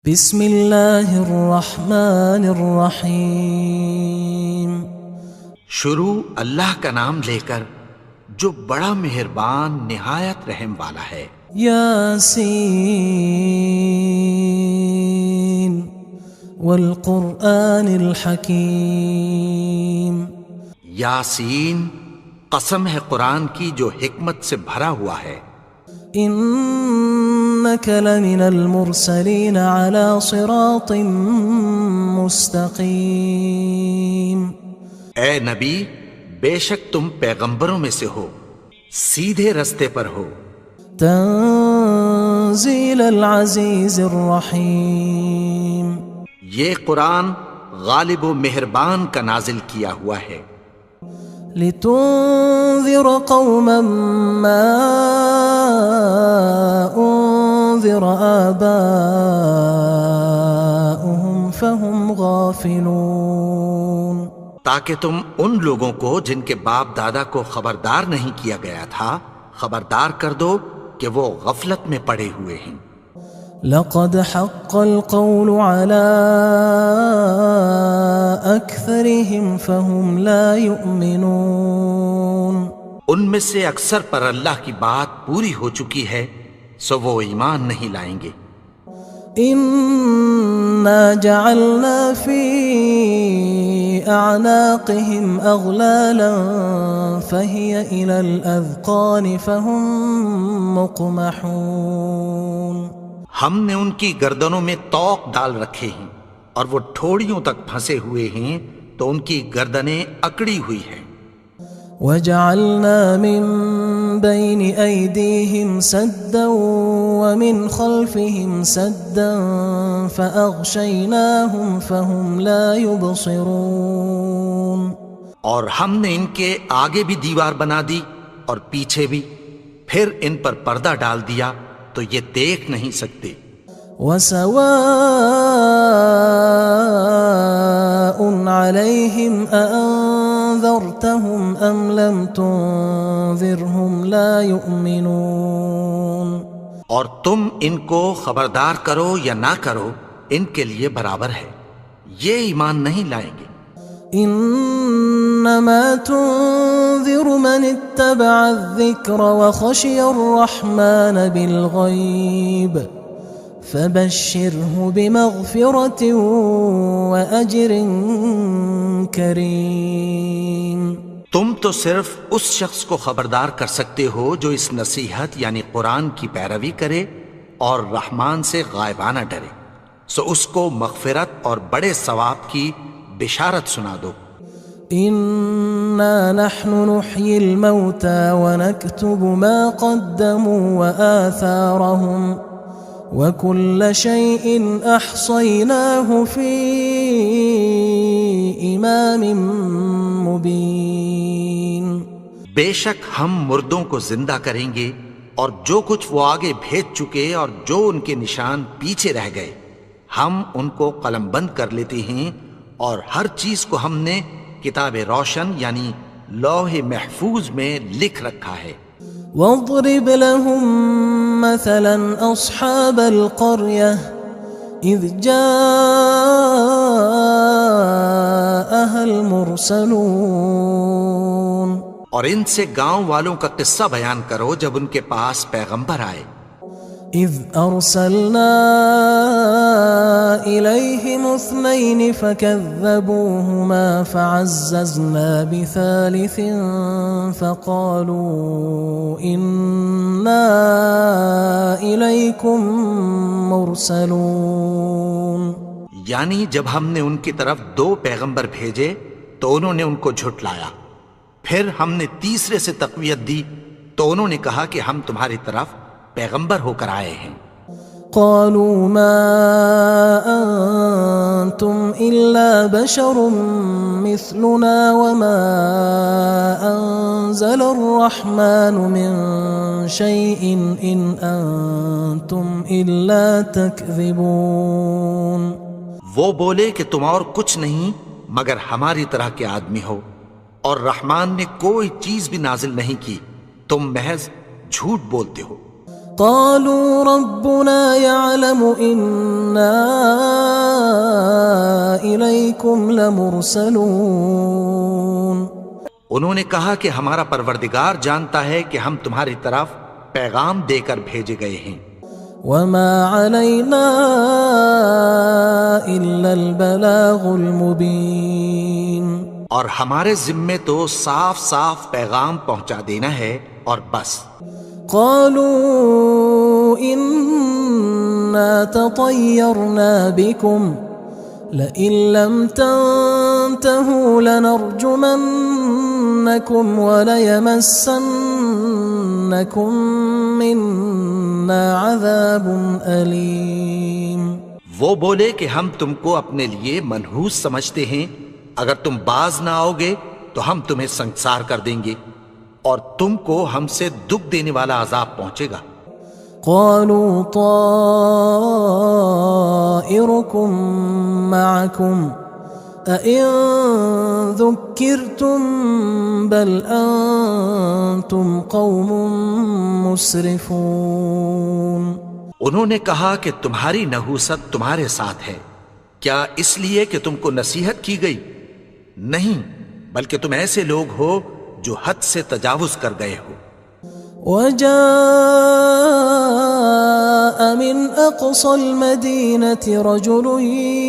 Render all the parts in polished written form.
بسم اللہ الرحمن الرحیم۔ شروع اللہ کا نام لے کر جو بڑا مہربان نہایت رحم والا ہے۔ یاسین والقرآن الحکیم۔ یاسین، قسم ہے قرآن کی جو حکمت سے بھرا ہوا ہے۔ انک لمن المرسلین علی صراط مستقیم۔ اے نبی، بے شک تم پیغمبروں میں سے ہو، سیدھے رستے پر ہو۔ تنزیل العزیز الرحیم۔ یہ قرآن غالب و مہربان کا نازل کیا ہوا ہے۔ لتنذر قوما ما انذر آباؤهم فهم غافلون۔ تاکہ تم ان لوگوں کو جن کے باپ دادا کو خبردار نہیں کیا گیا تھا خبردار کر دو کہ وہ غفلت میں پڑے ہوئے ہیں۔ لقد حق القول على أكثرهم فهم لا يؤمنون۔ ان میں سے اکثر پر اللہ کی بات پوری ہو چکی ہے سو وہ ایمان نہیں لائیں گے۔ إنا جعلنا في أعناقهم أغلالا فهي إلى الأذقان فهم مقمحون۔ ہم نے ان کی گردنوں میں طوق ڈال رکھے ہیں اور وہ ٹھوڑیوں تک پھنسے ہوئے ہیں تو ان کی گردنیں اکڑی ہوئی ہیں۔ وجعلنا من بين أيديهم سدا ومن خلفهم سدا فأغشيناهم فهم لا يبصرون۔ اور ہم نے ان کے آگے بھی دیوار بنا دی اور پیچھے بھی، پھر ان پر پردہ ڈال دیا تو یہ دیکھ نہیں سکتے۔ وسواء عليهم أأنذرتهم أم لم تنذرهم لا يؤمنون۔ اور تم ان کو خبردار کرو یا نہ کرو ان کے لیے برابر ہے، یہ ایمان نہیں لائیں گے۔ انما تنذر من اتبع الذکر وخشی الرحمن بالغیب فبشره بمغفرة وأجر کریم۔ تم تو صرف اس شخص کو خبردار کر سکتے ہو جو اس نصیحت یعنی قرآن کی پیروی کرے اور رحمان سے غائبانہ ڈرے، سو اس کو مغفرت اور بڑے ثواب کی بشارت سنا دو۔ انا نحن نحيي الموتى ونكتب ما قدموا وآثارهم وكل شيء احصيناه في امام مبين۔ بے شک ہم مردوں کو زندہ کریں گے اور جو کچھ وہ آگے بھیج چکے اور جو ان کے نشان پیچھے رہ گئے ہم ان کو قلم بند کر لیتے ہیں، اور ہر چیز کو ہم نے کتاب روشن یعنی لوح محفوظ میں لکھ رکھا ہے۔ واضرب لهم مثلا اصحاب القرية اذ جاءها المرسلون۔ اور ان سے گاؤں والوں کا قصہ بیان کرو جب ان کے پاس پیغمبر آئے۔ اذ ارسلنا الیہم اثنین فکذبوہما فعززنا بثالث فقالوا انا الیکم مرسلون۔ یعنی جب ہم نے ان کی طرف 2 پیغمبر بھیجے تو انہوں نے ان کو جھٹلایا، پھر ہم نے تیسرے سے تقویت دی تو انہوں نے کہا کہ ہم تمہاری طرف پیغمبر ہو کر آئے ہیں۔ قالوا ما انتم الا بشر مثلنا وما انزل الرحمن من شيء ان انتم الا تكذبون۔ وہ بولے کہ تم اور کچھ نہیں مگر ہماری طرح کے آدمی ہو، اور رحمان نے کوئی چیز بھی نازل نہیں کی، تم محض جھوٹ بولتے ہو۔ قالوا ربنا يعلم إنا إليكم لمرسلون. انہوں نے کہا کہ ہمارا پروردگار جانتا ہے کہ ہم تمہاری طرف پیغام دے کر بھیجے گئے ہیں. وما علينا إلا البلاغ المبين. اور ہمارے ذمے تو صاف صاف پیغام پہنچا دینا ہے اور بس. قالوا إنا تطيرنا بكم لئن لم تنتهوا لنرجمنكم وليمسنكم منا عذاب أليم. وہ بولے کہ ہم تم کو اپنے لیے منحوس سمجھتے ہیں، اگر تم باز نہ آؤ گے تو ہم تمہیں سنگسار کر دیں گے اور تم کو ہم سے دکھ دینے والا عذاب پہنچے گا. قالوا طائركم معكم أئن ذكرتم بل أنتم قوم مسرفون. انہوں نے کہا کہ تمہاری نحوست تمہارے ساتھ ہے، کیا اس لیے کہ تم کو نصیحت کی گئی؟ نہیں، بلکہ تم ایسے لوگ ہو جو حد سے تجاوز کر گئے ہو. وجاء من أقصى المدينة رجل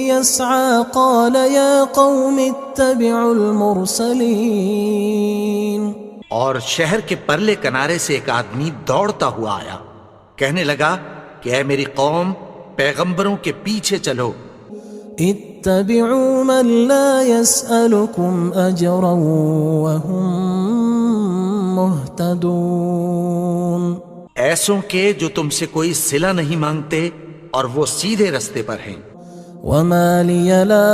يسعى قال يا قوم اتبعوا المرسلين. اور شہر کے پرلے کنارے سے ایک آدمی دوڑتا ہوا آیا، کہنے لگا کہ اے میری قوم، پیغمبروں کے پیچھے چلو. اتبعوا من لا يسألكم أجرا وهم مهتدون. ایسوں کے جو تم سے کوئی صلہ نہیں مانگتے اور وہ سیدھے رستے پر ہیں. وما لي لا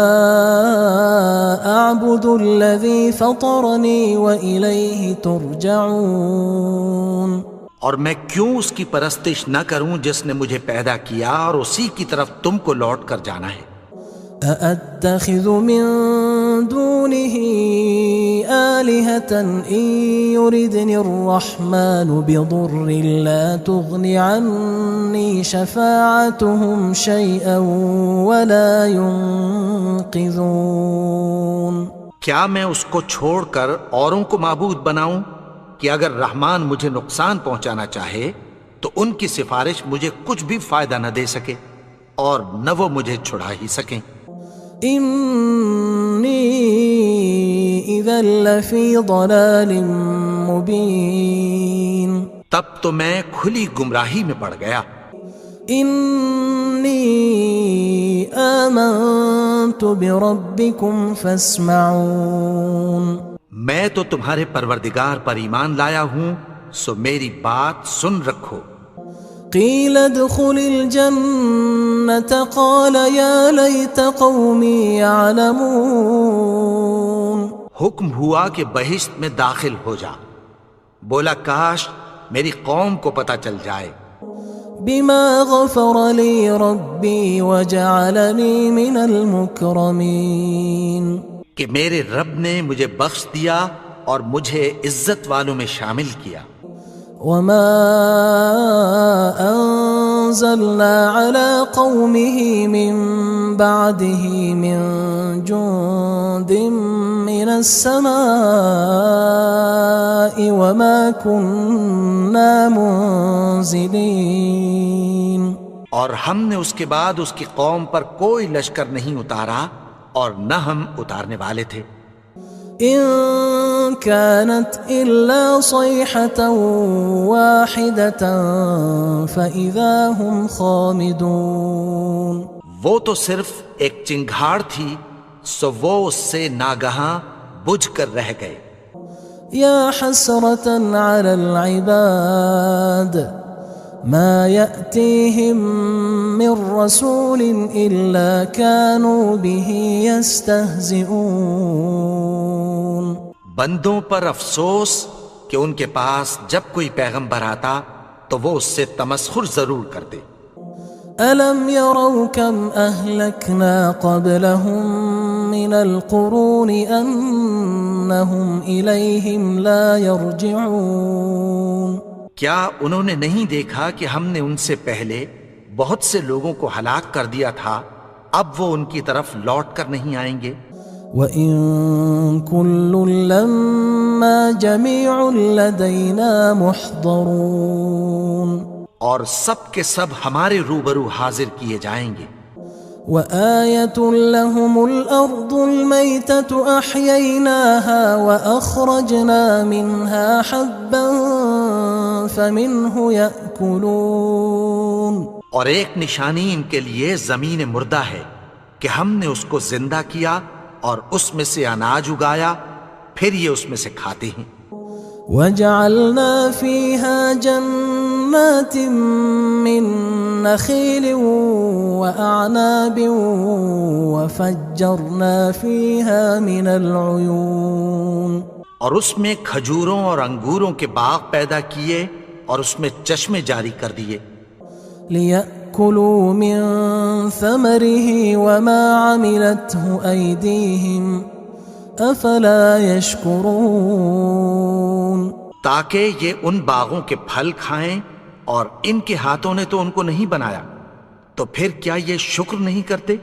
أعبد الذي فطرني وإليه ترجعون. اور میں کیوں اس کی پرستش نہ کروں جس نے مجھے پیدا کیا اور اسی کی طرف تم کو لوٹ کر جانا ہے. أأتخذ من دونه آلهة إن يردني الرحمن بضر لا تغن عني شفاعتهم شيئا ولا ينقذون. کیا میں اس کو چھوڑ کر اوروں کو معبود بناؤں کہ اگر رحمان مجھے نقصان پہنچانا چاہے تو ان کی سفارش مجھے کچھ بھی فائدہ نہ دے سکے اور نہ وہ مجھے چھڑا ہی سکیں. إني إذا لفي ضلال مبين. تب تو میں کھلی گمراہی میں پڑ گیا. إني آمنت بربكم فاسمعون. میں تو تمہارے پروردگار پر ایمان لایا ہوں، سو میری بات سن رکھو. قيل ادخل الجنة قال يا ليت قومي يعلمون. حکم ہوا کہ بہشت میں داخل ہو جا. بولا کاش میری قوم کو پتہ چل جائے. بما غفر لي ربي وجعلني من المكرمين. کہ میرے رب نے مجھے بخش دیا اور مجھے عزت والوں میں شامل کیا. وما أنزلنا على قومه من بعده من جند من السماء وما كنا منزلين. اور ہم نے اس کے بعد اس کی قوم پر کوئی لشکر نہیں اتارا اور نہ ہم اتارنے والے تھے. إن كانت إلا صيحة واحدة فإذا هم خامدون. وہ تو صرف ایک چنگھاڑ تھی، سو وہ اس سے ناگہاں بجھ کر رہ گئے. يا حسرة على العباد ما يأتيهم من رسول إلا كانوا به يستهزئون. بندوں پر افسوس کہ ان کے پاس جب کوئی پیغمبر آتا تو وہ اس سے تمسخر ضرور کرتے. ألم يروا كم أهلكنا قبلهم من القرون أنهم إليهم لا يرجعون. کیا انہوں نے نہیں دیکھا کہ ہم نے ان سے پہلے بہت سے لوگوں کو ہلاک کر دیا تھا، اب وہ ان کی طرف لوٹ کر نہیں آئیں گے؟ وَإِن كُلٌّ لَمَّا جَمِيعٌ لَدَيْنَا مُحْضَرُونَ، اور سب کے سب ہمارے روبرو حاضر کیے جائیں گے۔ وَآيَةٌ لَهُمُ الْأَرْضُ الْمَيْتَةُ أَحْيَيْنَاهَا وَأَخْرَجْنَا مِنْهَا حَبًّا فَمِنْهُ يَأْكُلُونَ، اور ایک نشانی ان کے لیے زمین مردہ ہے کہ ہم نے اس کو زندہ کیا اور اس میں سے اناج اگایا، پھر یہ اس میں سے کھاتے ہیں۔ وَجَعَلْنَا فِيهَا جَنَّاتٍ مِّن نَخِيلٍ وَأَعْنَابٍ وَفَجَّرْنَا فِيهَا مِنَ الْعُيُونِ، اور اس میں کھجوروں اور انگوروں کے باغ پیدا کیے اور اس میں چشمے جاری کر دیے، لِيَأْكُلُوا مِن ثَمَرِهِ وَمَا عَمِلَتْهُ أَيْدِيهِمْ أَفَلَا يَشْكُرُونَ، تاکہ یہ ان باغوں کے پھل کھائیں، اور ان کے ہاتھوں نے تو ان کو نہیں بنایا، تو پھر کیا یہ شکر نہیں کرتے؟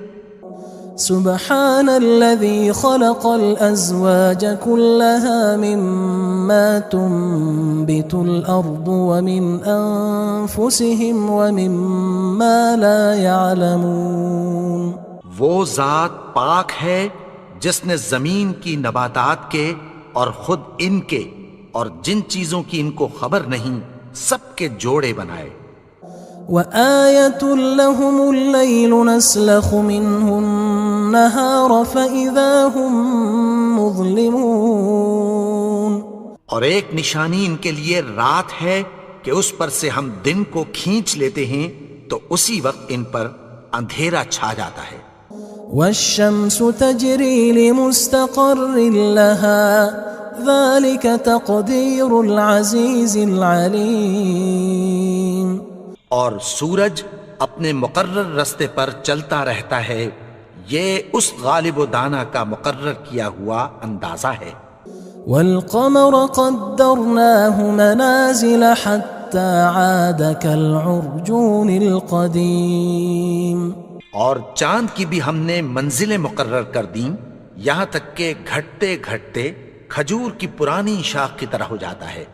سبحان الذي خلق الأزواج كلها مما تنبت الأرض ومن أنفسهم ومما لا يعلمون، وہ ذات پاک ہے جس نے زمین کی نباتات کے اور خود ان کے اور جن چیزوں کی ان کو خبر نہیں سب کے جوڑے بنائے۔ وآية لهم الليل نسلخ منه النهار فإذا هم مظلمون، اور ایک نشانی ان کے لیے رات ہے کہ اس پر سے ہم دن کو کھینچ لیتے ہیں تو اسی وقت ان پر اندھیرا چھا جاتا ہے۔ والشمس تجري لمستقر لها ذلك تقدير العزيز العليم، اور سورج اپنے مقرر رستے پر چلتا رہتا ہے، یہ اس غالب و دانا کا مقرر کیا ہوا اندازہ ہے۔ والقمر قدرناه منازل حتى عاد كالعرجون القديم، اور چاند کی بھی ہم نے منزلیں مقرر کر دیں، یہاں تک کہ گھٹتے گھٹتے کھجور کی پرانی شاخ کی طرح ہو جاتا ہے۔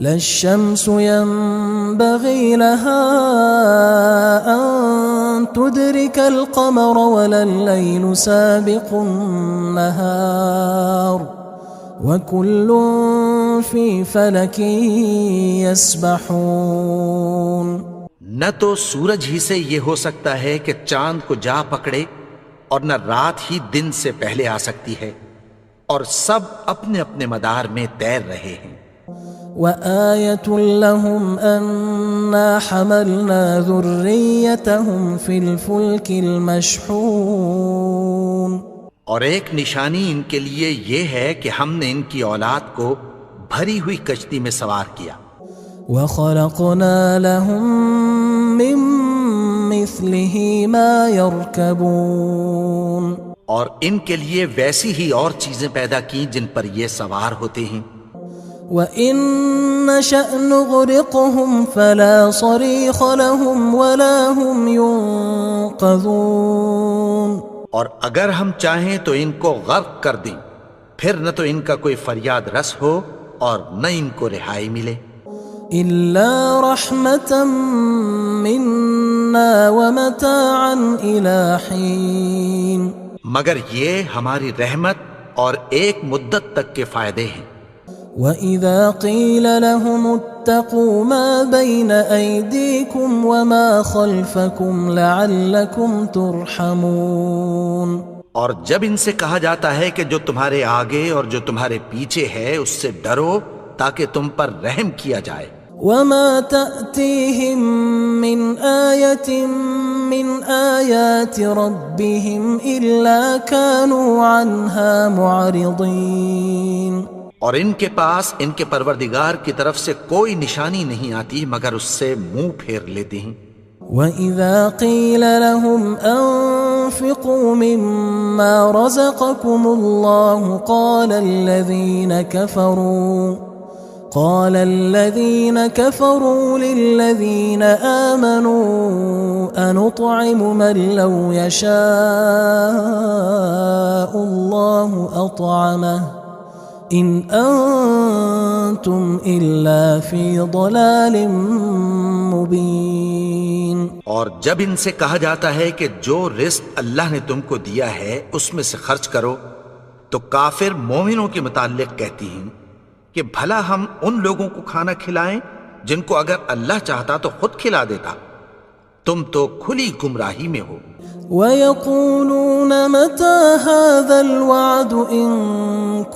لا الشمس ينبغي لها أن تدرك القمر ولا الليل سابق النهار وكل في فلك يسبحون، نہ تو سورج ہی سے یہ ہو سکتا ہے کہ چاند کو جا پکڑے، اور نہ رات ہی دن سے پہلے آ سکتی ہے، اور سب اپنے اپنے مدار میں تیر رہے ہیں۔ وآية لهم أنا حملنا ذريتهم في الفلك المشحون، اور ایک نشانی ان کے لیے یہ ہے کہ ہم نے ان کی اولاد کو بھری ہوئی کشتی میں سوار کیا۔ وخلقنا لهم من مثله ما يركبون، اور ان کے لیے ویسی ہی اور چیزیں پیدا کی جن پر یہ سوار ہوتے ہیں۔ وَإِن نَّشَأْ نُغْرِقْهُمْ فَلَا صَرِيخَ لَهُمْ وَلَا هُمْ يُنقَذُونَ، اور اگر ہم چاہیں تو ان کو غرق کر دیں، پھر نہ تو ان کا کوئی فریاد رس ہو اور نہ ان کو رہائی ملے۔ إِلَّا رَحْمَةً مِنَّا وَمَتَاعًا إِلَى حِينٍ، مگر یہ ہماری رحمت اور ایک مدت تک کے فائدے ہیں۔ وَإِذَا قِيلَ لَهُمُ اتَّقُوا مَا بَيْنَ أَيْدِيكُمْ وَمَا خَلْفَكُمْ لَعَلَّكُمْ تُرْحَمُونَ، اور جب ان سے کہا جاتا ہے کہ جو تمہارے آگے اور جو تمہارے پیچھے ہے اس سے ڈرو تاکہ تم پر رحم کیا جائے۔ وَمَا تَأْتِيهِم مِّنْ آيَةٍ مِّنْ آيَاتِ رَبِّهِمْ إِلَّا كَانُوا عَنْهَا مُعْرِضِينَ، اور ان کے پاس ان کے پروردگار کی طرف سے کوئی نشانی نہیں آتی مگر اس سے منہ پھیر لیتے ہیں۔ وَإِذَا قِيلَ لَهُمْ أَنفِقُوا مِمَّا رَزَقَكُمُ اللَّهُ قال الذين كفروا للذين آمنوا أنطعم من لو يشاء الله أطعمه إن أنتم إلا في ضلال مبين. اور جب ان سے کہا جاتا ہے کہ جو رزق اللہ نے تم کو دیا ہے اس میں سے خرچ کرو، تو کافر مومنوں کے متعلق کہتی ہیں کہ بھلا ہم ان لوگوں کو کھانا کھلائیں جن کو اگر اللہ چاہتا تو خود کھلا دیتا. تم تو کھلی گمراہی میں ہو. وَيَقُولُونَ مَتَى هَذَا الْوَعْدُ إِن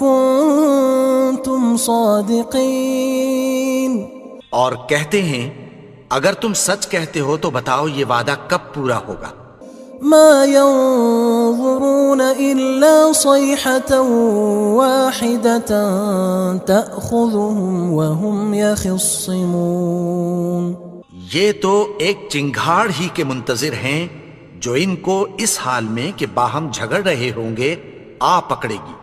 كُنتُمْ صَادِقِينَ. اور کہتے ہیں اگر تم سچ کہتے ہو تو بتاؤ یہ وعدہ کب پورا ہوگا. مَا يَنظُرُونَ إِلَّا صَيْحَةً وَاحِدَةً تَأْخُذُهُمْ وَهُمْ يَخِصِّمُونَ. یہ تو ایک چنگھاڑ ہی کے منتظر ہیں جو ان کو اس حال میں کہ باہم جھگڑ رہے ہوں گے آ پکڑے گی.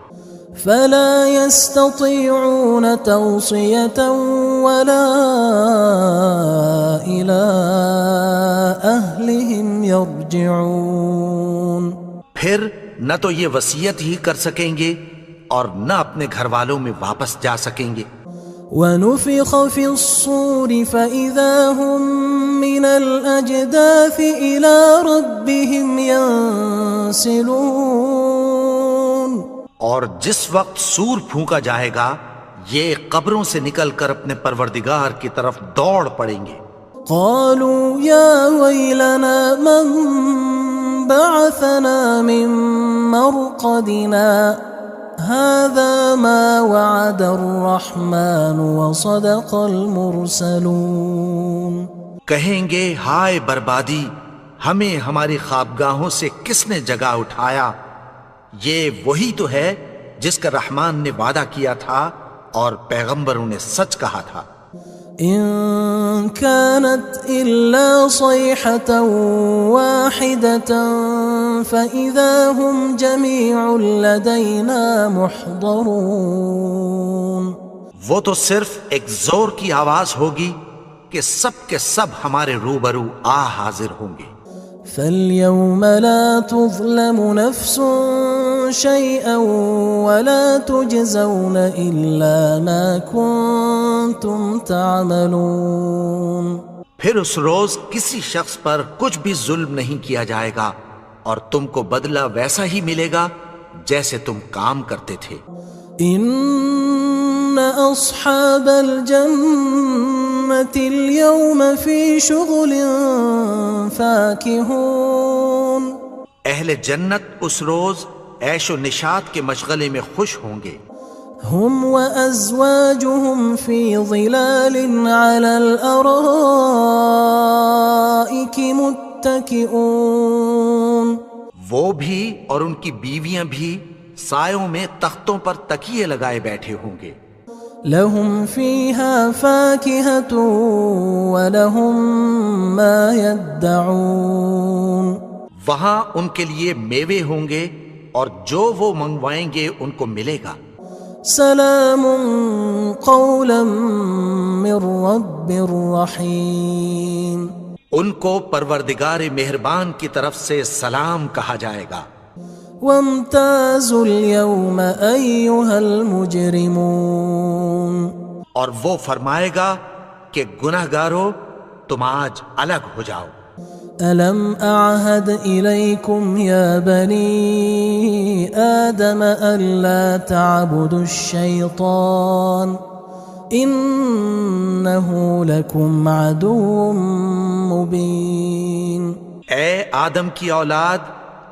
فلا يستطيعون توصية ولا إلى أهلهم يرجعون. پھر نہ تو یہ وصیت ہی کر سکیں گے اور نہ اپنے گھر والوں میں واپس جا سکیں گے. ونفخ في الصور فإذا هم من الأجداث إلى ربهم ينسلون. اور جس وقت سور پھونکا جائے گا یہ قبروں سے نکل کر اپنے پروردگار کی طرف دوڑ پڑیں گے. قالوا يا ويلنا من بعثنا من مرقدنا هذا ما وعد الرحمن وصدق المرسلون. کہیں گے ہائے بربادی، ہمیں ہماری خوابگاہوں سے کس نے جگا اٹھایا. یہ وہی تو ہے جس کا رحمان نے وعدہ کیا تھا اور پیغمبروں نے سچ کہا تھا. إن كانت إلا صيحة واحدة فإذا هم جميع لدينا محضرون. وہ تو صرف ایک زور کی آواز ہوگی کہ سب کے سب ہمارے روبرو آ حاضر ہوں گے. فاليوم لا تظلم نفس شيئا ولا تجزون إلا ما كنتم تعملون. پھر اس روز کسی شخص پر کچھ بھی ظلم نہیں کیا جائے گا اور تم کو بدلہ ویسا ہی ملے گا جیسے تم کام کرتے تھے. إن أصحاب الجنة اليوم في شغل فاكهون. اہل جنت اس روز عیش و نشاط کے مشغلے میں خوش ہوں گے. هم وأزواجهم في ظلال على الأرائك متكئون. وہ بھی اور ان کی بیویاں بھی سایوں میں تختوں پر تکیے لگائے بیٹھے ہوں گے. لهم فيها فاكهة ولهم ما يدعون. وہاں ان کے لیے میوے ہوں گے اور جو وہ منگوائیں گے ان کو ملے گا. سلام قولا من رب رحیم. ان کو پروردگار مہربان کی طرف سے سلام کہا جائے گا. وامتازوا اليوم أيها المجرمون. اور وہ فرمائے گا کہ گناہگارو تم آج الگ ہو جاؤ. ألم أعهد إليكم يا بني آدم ألا تعبدوا الشيطان إنه لكم عدو مبين. اے آدم کی اولاد،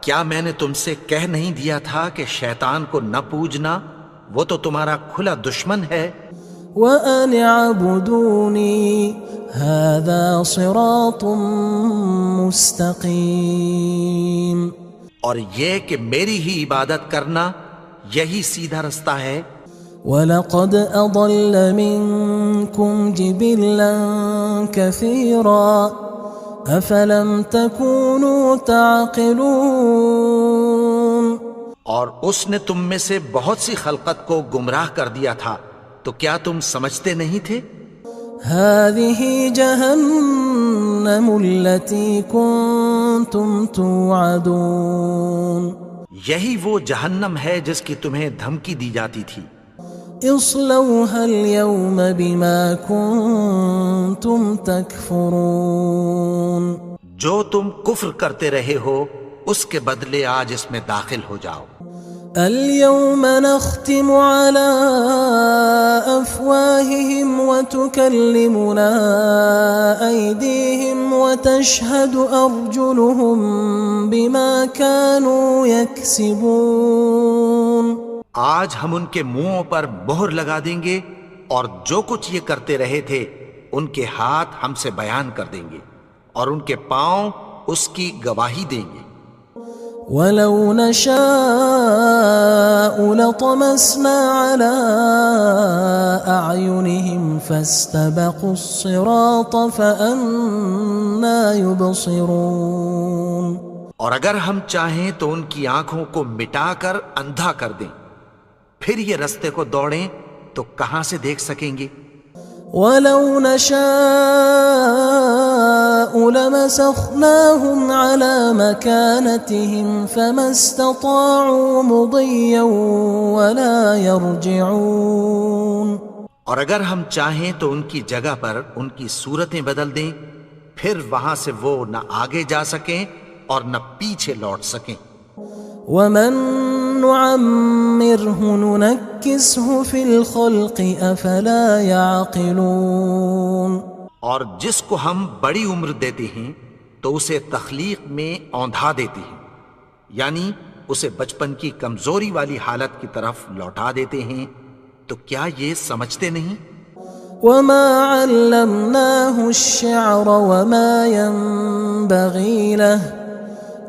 کیا میں نے تم سے کہہ نہیں دیا تھا کہ شیطان کو نہ پوجنا، وہ تو تمہارا کھلا دشمن ہے. وَأَنِ اعْبُدُونِي هَذَا صِرَاطٌ مُسْتَقِيمٌ. اور یہ کہ میری ہی عبادت کرنا یہی سیدھا رستہ ہے. وَلَقَدْ أَضَلَّ مِنْكُمْ جِبِلًّا كَثِيرًا أَفَلَمْ تَكُونُوا تَعْقِلُونَ. اور اس نے تم میں سے بہت سی خلقت کو گمراہ کر دیا تھا، تو کیا تم سمجھتے نہیں تھے؟ هذه جهنم التي كنتم توعدون یہی وہ جہنم ہے جس کی تمہیں دھمکی دی جاتی تھی۔ اصلوها اليوم بما كنتم تكفرون جو تم کفر کرتے رہے ہو اس کے بدلے آج اس میں داخل ہو جاؤ۔ اليوم نختم على أفواههم وتكلمنا أيديهم وتشهد أرجلهم بما كانوا يكسبون آج ہم ان کے منہوں پر مہر لگا دیں گے اور جو کچھ یہ کرتے رہے تھے ان کے ہاتھ ہم سے بیان کر دیں گے اور ان کے پاؤں اس کی گواہی دیں گے۔ وَلَوْ نَشَاءُ لَطَمَسْنَا عَلَىٰ أَعْيُنِهِمْ فَاسْتَبَقُوا الصِّرَاطَ فَأَنَّىٰ يُبْصِرُونَ اور اگر ہم چاہیں تو ان کی آنکھوں کو مٹا کر اندھا کر دیں، پھر یہ رستے کو دوڑیں تو کہاں سے دیکھ سکیں گے؟ وَلَوْ نَشَاءُ لَمَسَخْنَاهُمْ عَلَىٰ مَكَانَتِهِمْ فَمَا اسْتَطَاعُوا مُضِيًّا وَلَا يَرْجِعُونَ اور اگر ہم چاہیں تو ان کی جگہ پر ان کی صورتیں بدل دیں، پھر وہاں سے وہ نہ آگے جا سکیں اور نہ پیچھے لوٹ سکیں۔ وَمَن نُعَمِّرْهُ نُنَكِّسْهُ فِي الْخَلْقِ أَفَلَا يَعْقِلُونَ اور جس کو ہم بڑی عمر دیتے ہیں تو اسے تخلیق میں اوندھا دیتے ہیں، یعنی اسے بچپن کی کمزوری والی حالت کی طرف لوٹا دیتے ہیں، تو کیا یہ سمجھتے نہیں؟ وَمَا عَلَّمْنَاهُ الشِّعْرَ وَمَا يَنبَغِي لَهُ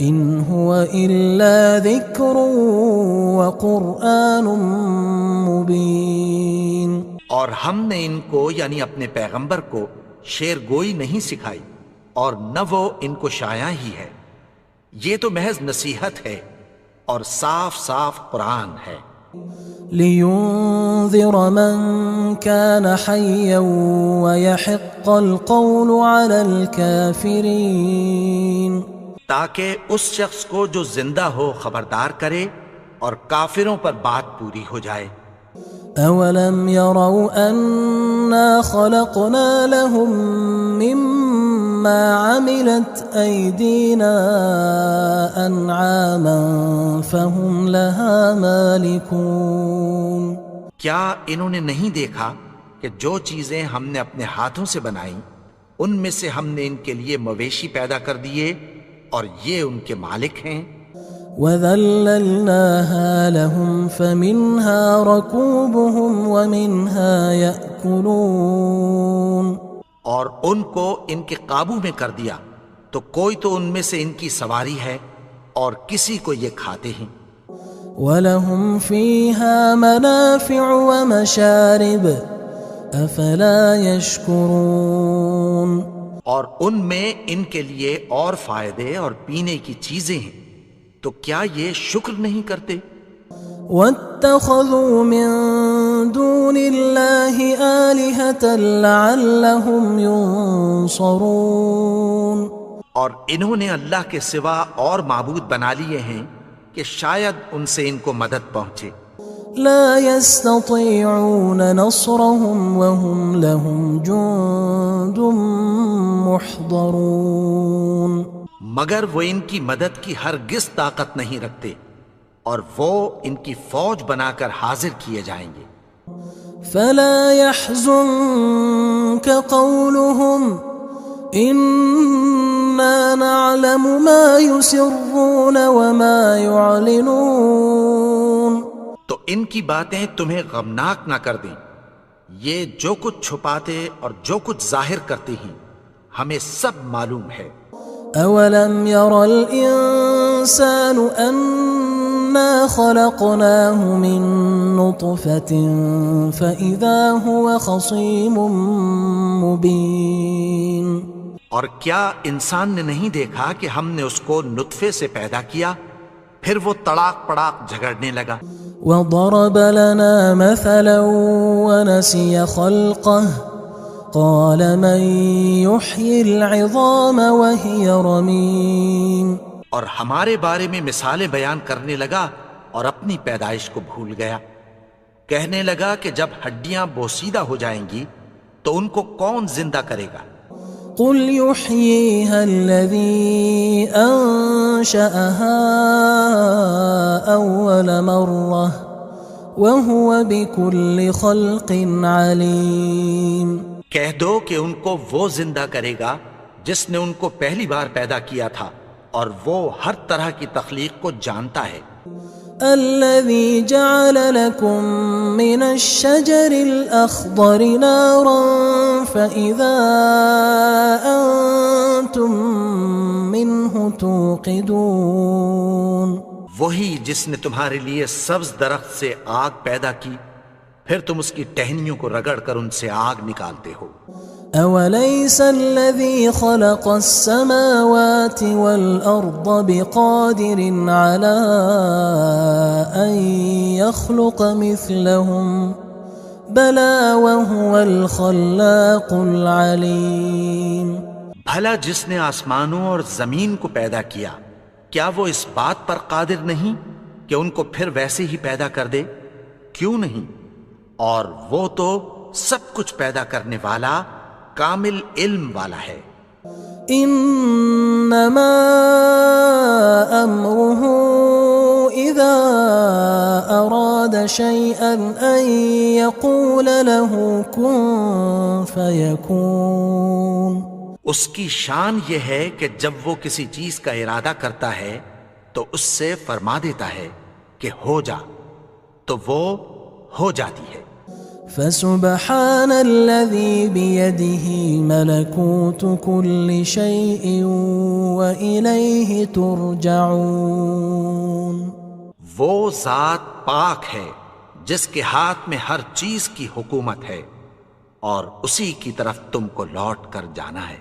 إِنْ هُوَ إِلَّا ذِكْرٌ وَقُرْآنٌ مُبِينٌ اور ہم نے ان کو یعنی اپنے پیغمبر کو شعر گوئی نہیں سکھائی اور نہ وہ ان کو شایع ہی ہے، یہ تو محض نصیحت ہے اور صاف صاف قرآن ہے۔ لِيُنذِرَ مَن كَانَ حَيًّا وَيَحِقَّ الْقَوْلُ عَلَى الْكَافِرِينَ تاکہ اس شخص کو جو زندہ ہو خبردار کرے اور کافروں پر بات پوری ہو جائے۔ أَوَلَمْ يَرَوْا أَنَّا خَلَقْنَا لَهُم مِّمَّا عَمِلَتْ أَيْدِينَا أَنْعَامًا فَهُمْ لَهَا مَالِكُونَ کیا انہوں نے نہیں دیکھا کہ جو چیزیں ہم نے اپنے ہاتھوں سے بنائیں ان میں سے ہم نے ان کے لیے مویشی پیدا کر دیے اور یہ ان کے مالک ہیں۔ وَذَلَّلْنَاهَا لَهُمْ فَمِنْهَا رَكُوبُهُمْ وَمِنْهَا يَأْكُلُونَ اور ان کو ان کے قابو میں کر دیا تو کوئی تو ان میں سے ان کی سواری ہے اور کسی کو یہ کھاتے ہیں۔ وَلَهُمْ فِيهَا مَنَافِعُ وَمَشَارِبُ أَفَلَا يَشْكُرُونَ اور ان میں ان کے لیے اور فائدے اور پینے کی چیزیں ہیں، تو کیا یہ شکر نہیں کرتے؟ وَاتَّخَذُوا مِن دُونِ اللَّهِ آلِهَةً لَعَلَّهُمْ يُنصَرُونَ اور انہوں نے اللہ کے سوا اور معبود بنا لیے ہیں کہ شاید ان سے ان کو مدد پہنچے۔ لا يستطيعون نصرهم وهم لهم جند محضرون مگر وہ ان کی مدد کی ہرگز طاقت نہیں رکھتے اور وہ ان کی فوج بنا کر حاضر کیے جائیں گے۔ فلا يحزنك قولهم إنا نعلم ما يسرون وما يعلنون تو ان کی باتیں تمہیں غمناک نہ کر دیں، یہ جو کچھ چھپاتے اور جو کچھ ظاہر کرتے ہیں ہمیں سب معلوم ہے۔ أَوَلَمْ يَرَ الْإِنسَانُ أَنَّا خَلَقْنَاهُ مِن نُّطْفَةٍ فَإِذَا هُوَ خَصِيمٌ مُّبِينٌ اور کیا انسان نے نہیں دیکھا کہ ہم نے اس کو نطفے سے پیدا کیا، پھر وہ تڑاک پڑاک جھگڑنے لگا۔ وضرب لنا مثلا ونسي خلقه قال من يحيي العظام وهي رميم. اور ہمارے بارے میں مثالیں بیان کرنے لگا اور اپنی پیدائش کو بھول گیا. کہنے لگا کہ جب ہڈیاں بوسیدہ ہو جائیں گی تو ان کو کون زندہ کرے گا؟ قل يحييها الذي أنشأها أول مرة وهو بكل خلق عليم. کہہ دو کہ ان کو وہ زندہ کرے گا جس نے ان کو پہلی بار پیدا کیا تھا اور وہ ہر طرح کی تخلیق کو جانتا ہے. الذي جعل لكم من الشجر الأخضر نارا فإذا أنتم منه توقدون. وہی جس نے تمہارے لیے سبز درخت سے آگ پیدا کی پھر تم اس کی ٹہنیوں کو رگڑ کر ان سے آگ نکالتے ہو. أوليس الذي خلق السماوات والأرض بقادر على أن يخلق مثلهم بلى وهو الخلاق العليم. بھلا جس نے آسمانوں اور زمین کو پیدا کیا کیا وہ اس بات پر قادر نہیں کہ ان کو پھر ویسے ہی پیدا کر دے؟ کیوں نہیں؟ اور وہ تو سب کچھ پیدا کرنے والا کامل علم والا ہے. انما امره اذا اراد شيئا ان يقول له كن فيكون. اس کی شان یہ ہے کہ جب وہ کسی چیز کا ارادہ کرتا ہے تو اس سے فرما دیتا ہے کہ ہو جا تو وہ ہو جاتی ہے. فسبحان الذي بيده ملكوت كل شيء وإليه ترجعون. وہ ذات پاک ہے جس کے ہاتھ میں ہر چیز کی حکومت ہے اور اسی کی طرف تم کو لوٹ کر جانا ہے.